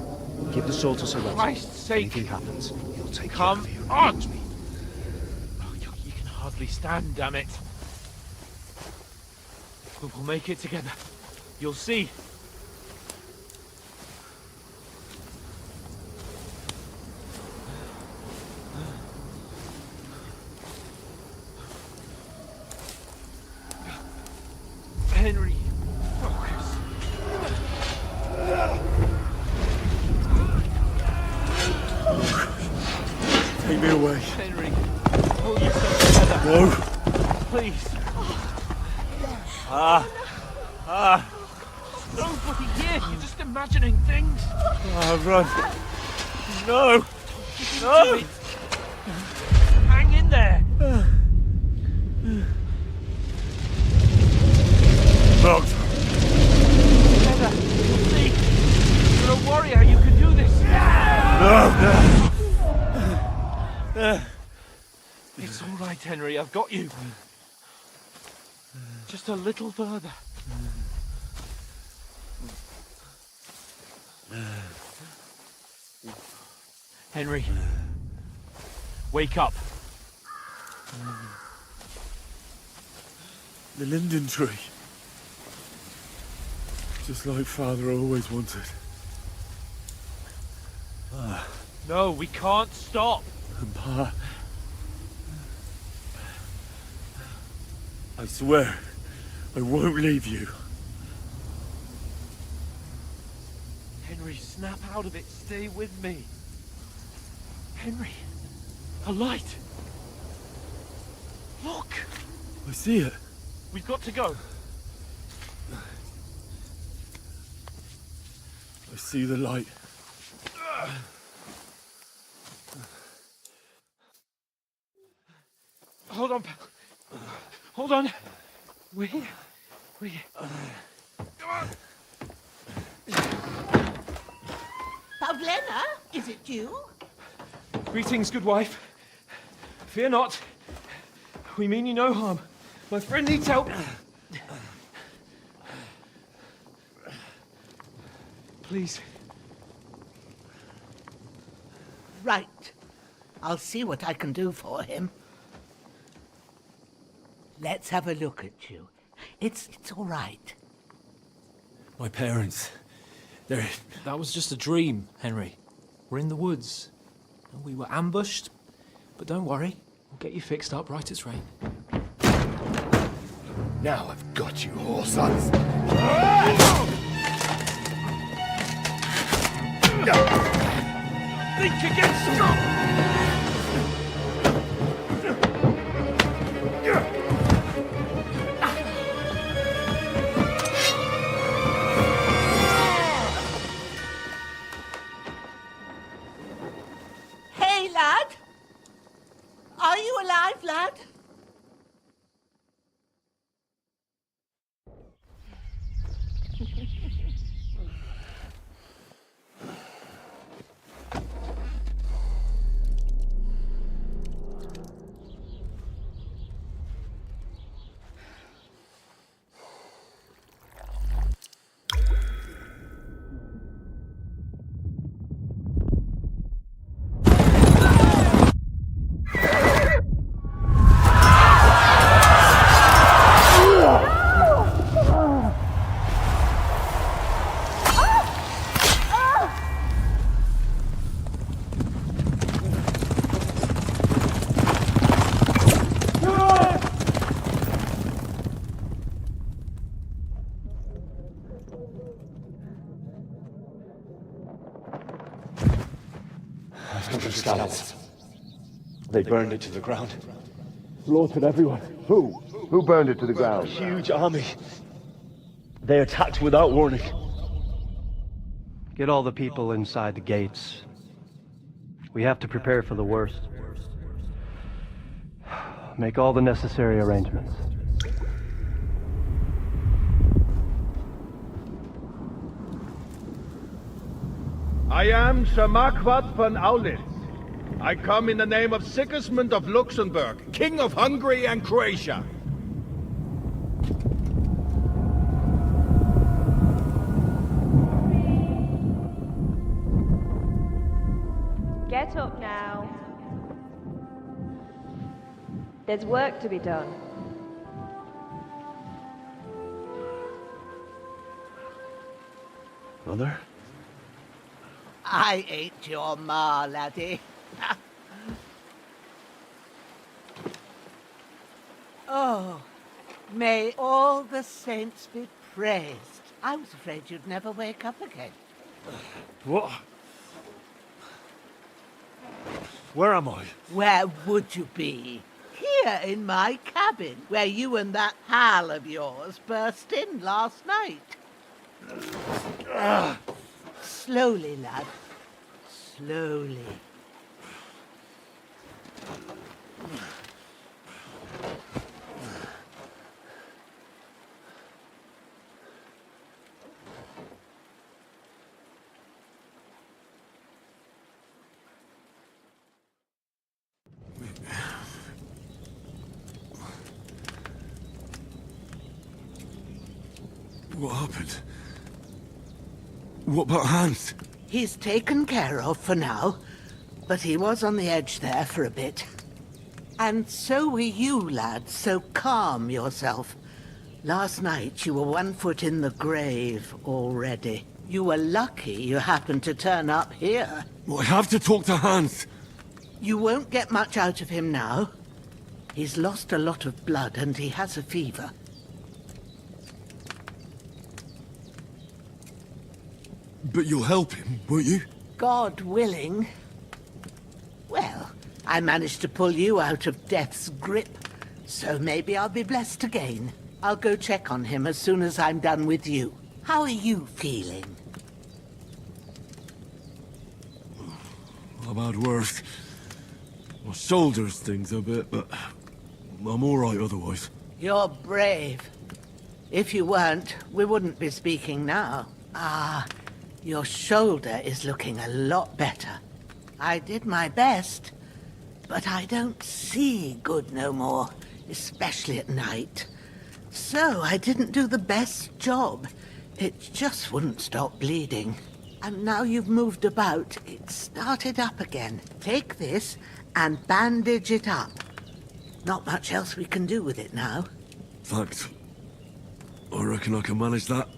Give the sword to Sir Reginald. Christ's sake. If anything happens, he'll take Come care of you. on. Trust me. Oh, you can hardly stand, damn it. But we'll make it together. You'll see. Henry, focus. Take me away. Henry, pull yourself together. No. Please. Nobody here. You're just imagining things. Run. No. No. Hang in there. Locked. Together. You'll see. You're a warrior. You can do this. No. It's all right, Henry. I've got you. Just a little further. Henry, wake up. The linden tree. Just like Father always wanted. No, we can't stop. Pa. I swear, I won't leave you. Henry, snap out of it. Stay with me. Henry, a light. Look! I see it. We've got to go. I see the light. Hold on, pal. Hold on. We're here. Come on. Pavlena, is it you? Greetings, good wife. Fear not. We mean you no harm. My friend needs help. Please. Right. I'll see what I can do for him. Let's have a look at you. It's all right. My parents. They're... That was just a dream, Henry. We're in the woods. And we were ambushed. But don't worry. We'll get you fixed up right as rain. Now I've got you, whoresons. Think again, stop! Hey, lad! Are you alive, lad? Skalitz. They burned it to the ground. Slaughtered everyone. Who? Who burned it to the ground? A huge army. They attacked without warning. Get all the people inside the gates. We have to prepare for the worst. Make all the necessary arrangements. I am Sir Markvart von Aulitz. I come in the name of Sigismund of Luxembourg, King of Hungary and Croatia. Get up now. There's work to be done. Mother? I ain't your ma, laddie. Oh, may all the saints be praised. I was afraid you'd never wake up again. What? Where am I? Where would you be? Here in my cabin, where you and that pal of yours burst in last night. Slowly, lad. Slowly. What happened? What about Hans? He's taken care of for now, but he was on the edge there for a bit. And so were you, lad, so calm yourself. Last night you were 1 foot in the grave already. You were lucky you happened to turn up here. Well, I have to talk to Hans. You won't get much out of him now. He's lost a lot of blood and he has a fever. But you'll help him, won't you? God willing. Well, I managed to pull you out of death's grip, so maybe I'll be blessed again. I'll go check on him as soon as I'm done with you. How are you feeling? I've had worse. My shoulder stings a bit, but I'm all right otherwise. You're brave. If you weren't, we wouldn't be speaking now. Ah, your shoulder is looking a lot better. I did my best, but I don't see good no more, especially at night. So I didn't do the best job. It just wouldn't stop bleeding. And now you've moved about, it started up again. Take this and bandage it up. Not much else we can do with it now. Thanks. I reckon I can manage that.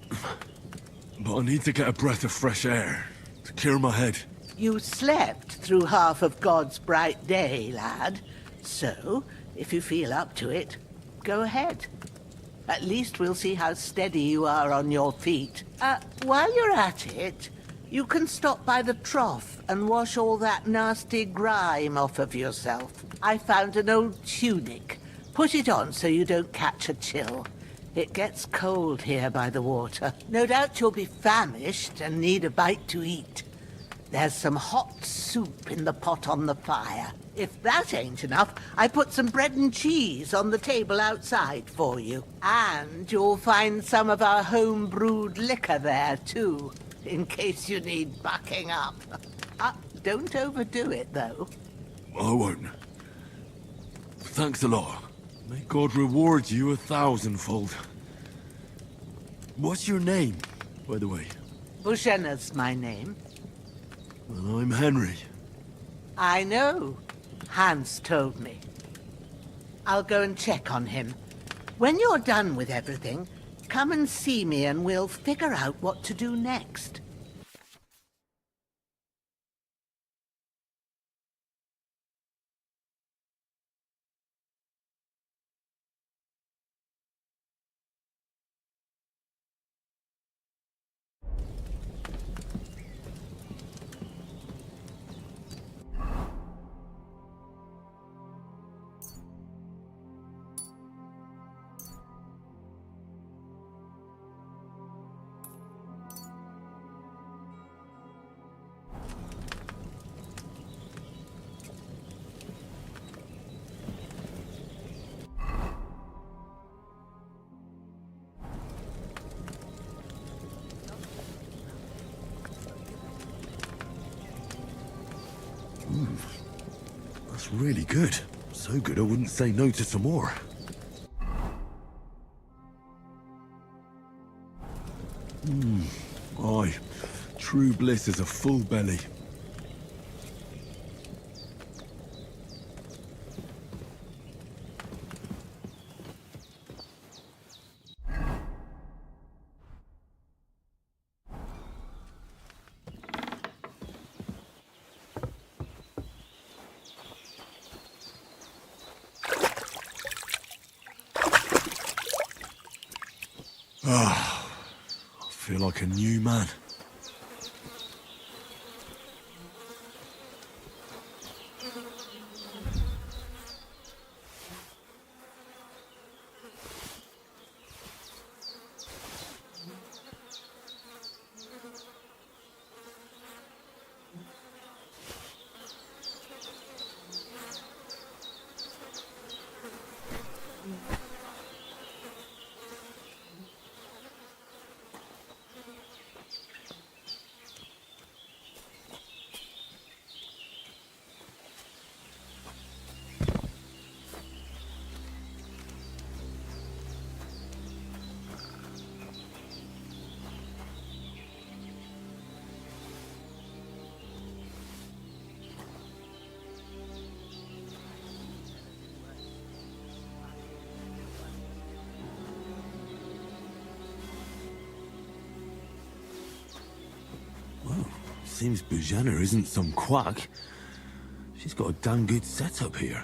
But I need to get a breath of fresh air to clear my head. You slept through half of God's bright day, lad. So, if you feel up to it, go ahead. At least we'll see how steady you are on your feet. While you're at it, you can stop by the trough and wash all that nasty grime off of yourself. I found an old tunic. Put it on so you don't catch a chill. It gets cold here by the water. No doubt you'll be famished and need a bite to eat. There's some hot soup in the pot on the fire. If that ain't enough, I put some bread and cheese on the table outside for you. And you'll find some of our home-brewed liquor there, too, in case you need bucking up. Don't overdo it, though. I won't. Thanks a lot. May God reward you 1,000-fold. What's your name, by the way? Bushenna's my name. Well, I'm Henry. I know. Hans told me. I'll go and check on him. When you're done with everything, come and see me and we'll figure out what to do next. That's really good. So good I wouldn't say no to some more. Aye. True bliss is a full belly. I feel like a new man. Seems Bujana isn't some quack. She's got a damn good setup here.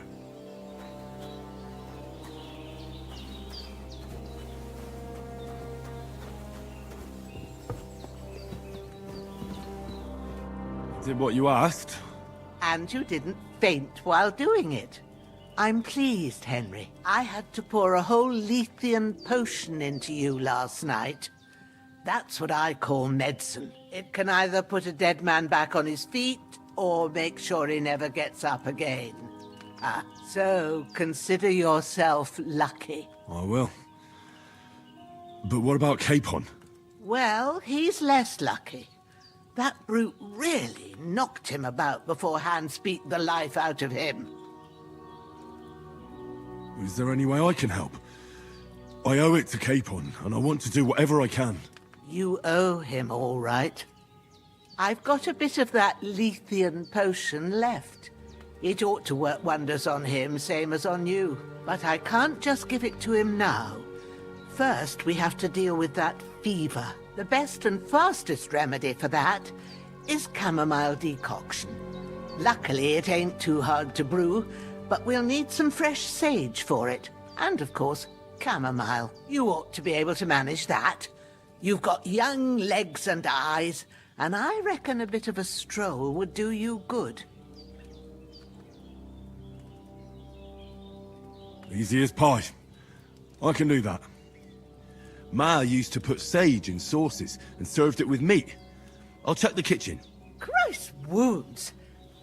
Did what you asked. And you didn't faint while doing it. I'm pleased, Henry. I had to pour a whole Lethean potion into you last night. That's what I call medicine. It can either put a dead man back on his feet, or make sure he never gets up again. So consider yourself lucky. I will. But what about Capon? Well, he's less lucky. That brute really knocked him about before Hans beat the life out of him. Is there any way I can help? I owe it to Capon, and I want to do whatever I can. You owe him, all right. I've got a bit of that Lethean potion left. It ought to work wonders on him, same as on you. But I can't just give it to him now. First, we have to deal with that fever. The best and fastest remedy for that is chamomile decoction. Luckily, it ain't too hard to brew, but we'll need some fresh sage for it. And, of course, chamomile. You ought to be able to manage that. You've got young legs and eyes, and I reckon a bit of a stroll would do you good. Easy as pie. I can do that. Ma used to put sage in sauces and served it with meat. I'll check the kitchen. Christ wounds!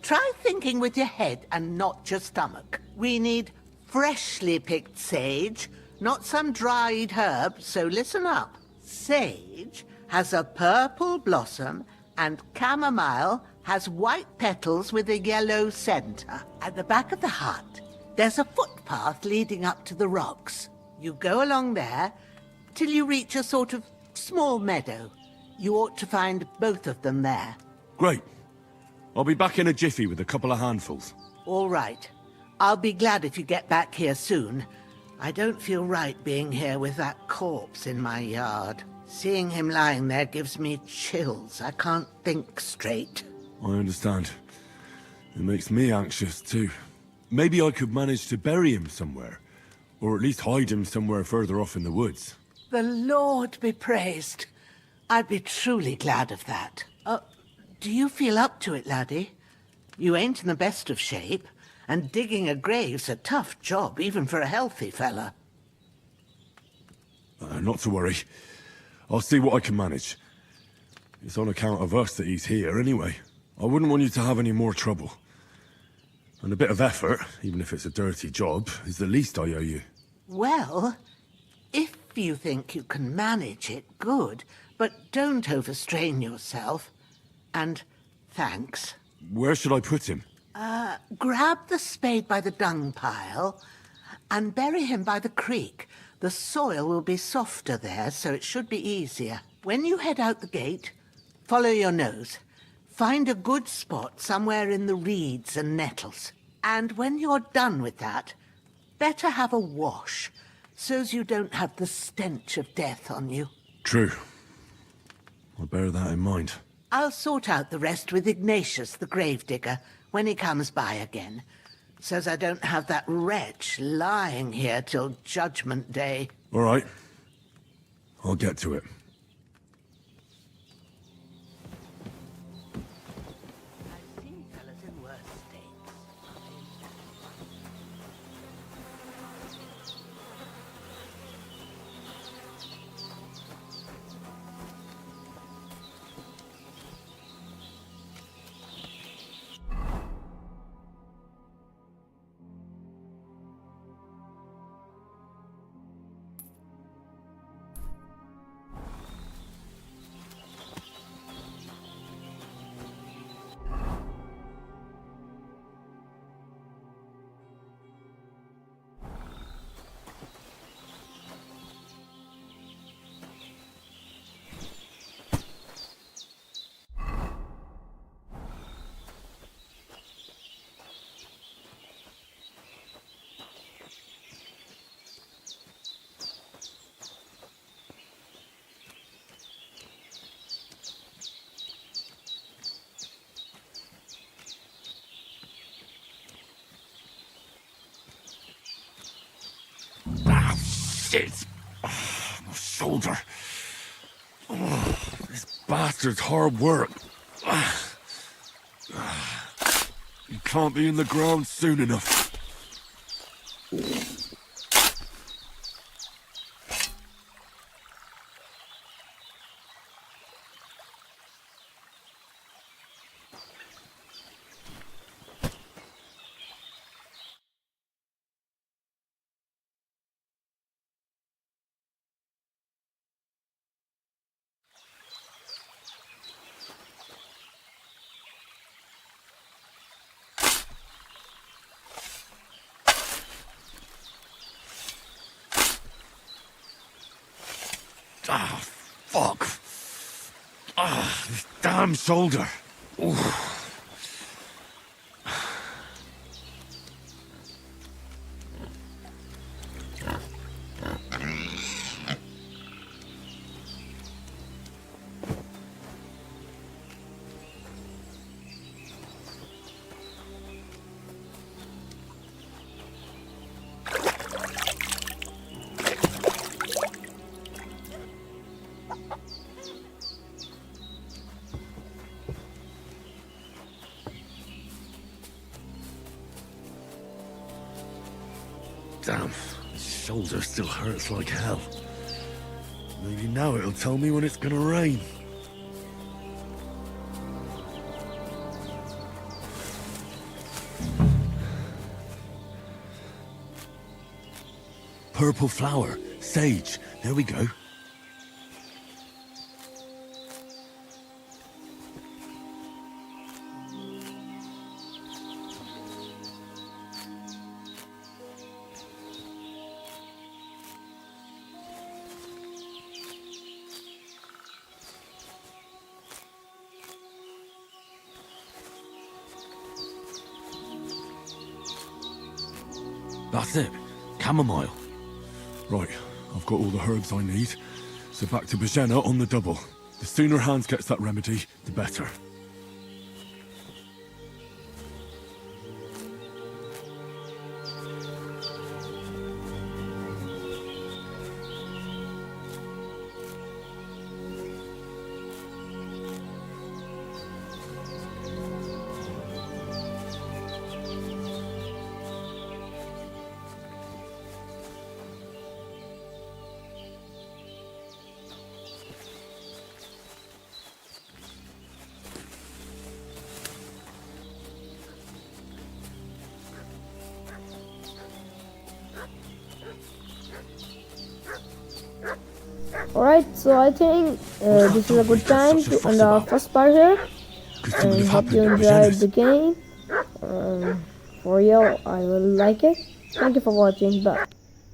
Try thinking with your head and not your stomach. We need freshly picked sage, not some dried herb, so listen up. Sage has a purple blossom, and chamomile has white petals with a yellow center. At the back of the hut, there's a footpath leading up to the rocks. You go along there till you reach a sort of small meadow. You ought to find both of them there. Great. I'll be back in a jiffy with a couple of handfuls. All right. I'll be glad if you get back here soon. I don't feel right being here with that corpse in my yard. Seeing him lying there gives me chills. I can't think straight. I understand. It makes me anxious too. Maybe I could manage to bury him somewhere. Or at least hide him somewhere further off in the woods. The Lord be praised. I'd be truly glad of that. Do you feel up to it, laddie? You ain't in the best of shape, and digging a grave's a tough job, even for a healthy fella. Not to worry. I'll see what I can manage. It's on account of us that he's here anyway. I wouldn't want you to have any more trouble. And a bit of effort, even if it's a dirty job, is the least I owe you. Well, if you think you can manage it, good, but don't overstrain yourself. And thanks. Where should I put him? Grab the spade by the dung pile and bury him by the creek. The soil will be softer there, so it should be easier. When you head out the gate, follow your nose. Find a good spot somewhere in the reeds and nettles. And when you're done with that, better have a wash, so's you don't have the stench of death on you. True. I'll bear that in mind. I'll sort out the rest with Ignatius, the gravedigger, when he comes by again, so's I don't have that wretch lying here till Judgment Day. All right. I'll get to it. I've seen fellas in worse states. Shit! Oh, my shoulder. Oh, this bastard's hard work. can't be in the ground soon enough. Ah, fuck. Ah, this damn shoulder. Ooh. Damn, his shoulder still hurts like hell. Maybe now it'll tell me when it's gonna rain. Purple flower, sage, there we go. That's it. Chamomile. Right, I've got all the herbs I need. So back to Bajena on the double. The sooner Hans gets that remedy, the better. Alright, so I think this is a good time to end our first part here, and hope you enjoyed the game. For real, I really like it. Thank you for watching, bye.